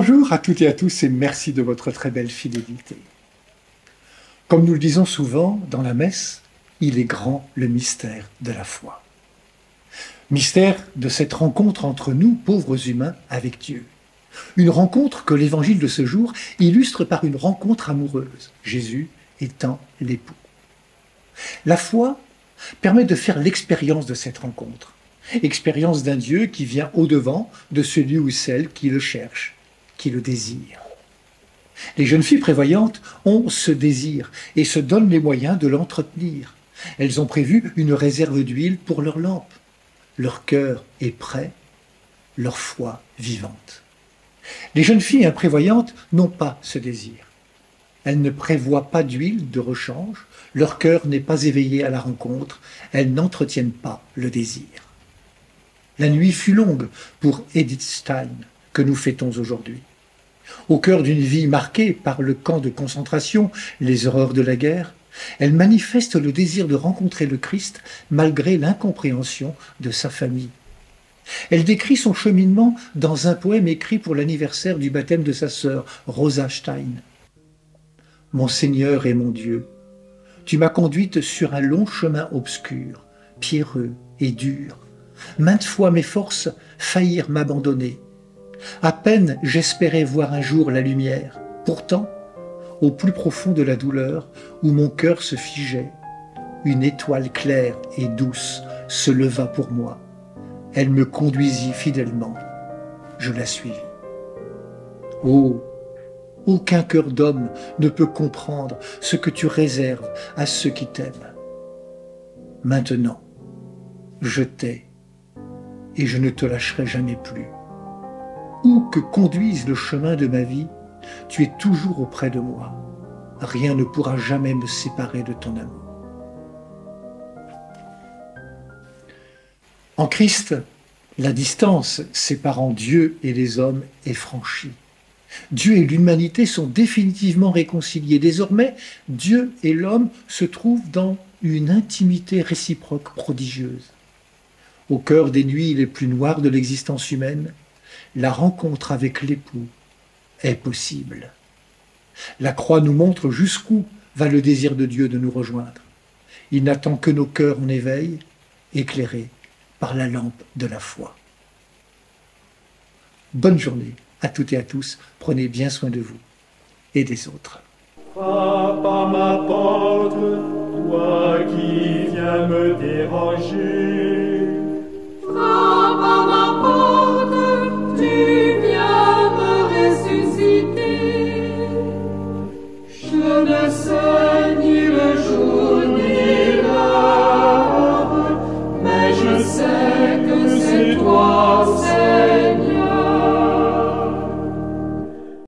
Bonjour à toutes et à tous et merci de votre très belle fidélité. Comme nous le disons souvent dans la messe, il est grand le mystère de la foi. Mystère de cette rencontre entre nous, pauvres humains, avec Dieu. Une rencontre que l'évangile de ce jour illustre par une rencontre amoureuse, Jésus étant l'époux. La foi permet de faire l'expérience de cette rencontre, expérience d'un Dieu qui vient au-devant de celui ou celle qui le cherche, qui le désire. Les jeunes filles prévoyantes ont ce désir et se donnent les moyens de l'entretenir. Elles ont prévu une réserve d'huile pour leur lampe. Leur cœur est prêt, leur foi vivante. Les jeunes filles imprévoyantes n'ont pas ce désir. Elles ne prévoient pas d'huile de rechange, leur cœur n'est pas éveillé à la rencontre, elles n'entretiennent pas le désir. La nuit fut longue pour Edith Stein, que nous fêtons aujourd'hui. Au cœur d'une vie marquée par le camp de concentration, les horreurs de la guerre, elle manifeste le désir de rencontrer le Christ malgré l'incompréhension de sa famille. Elle décrit son cheminement dans un poème écrit pour l'anniversaire du baptême de sa sœur, Rosa Stein. « Mon Seigneur et mon Dieu, tu m'as conduite sur un long chemin obscur, pierreux et dur. Maintes fois mes forces faillirent m'abandonner. À peine j'espérais voir un jour la lumière. Pourtant, au plus profond de la douleur, où mon cœur se figeait, une étoile claire et douce se leva pour moi. Elle me conduisit fidèlement. Je la suivis. Oh, aucun cœur d'homme ne peut comprendre ce que tu réserves à ceux qui t'aiment. Maintenant, je t'ai et je ne te lâcherai jamais plus. Où que conduise le chemin de ma vie, tu es toujours auprès de moi. Rien ne pourra jamais me séparer de ton amour. En Christ, la distance séparant Dieu et les hommes est franchie. Dieu et l'humanité sont définitivement réconciliés. Désormais, Dieu et l'homme se trouvent dans une intimité réciproque prodigieuse. Au cœur des nuits les plus noires de l'existence humaine, la rencontre avec l'époux est possible. La croix nous montre jusqu'où va le désir de Dieu de nous rejoindre. Il n'attend que nos cœurs en éveil, éclairés par la lampe de la foi. Bonne journée à toutes et à tous. Prenez bien soin de vous et des autres. Frappe à ma porte, toi qui viens me déranger.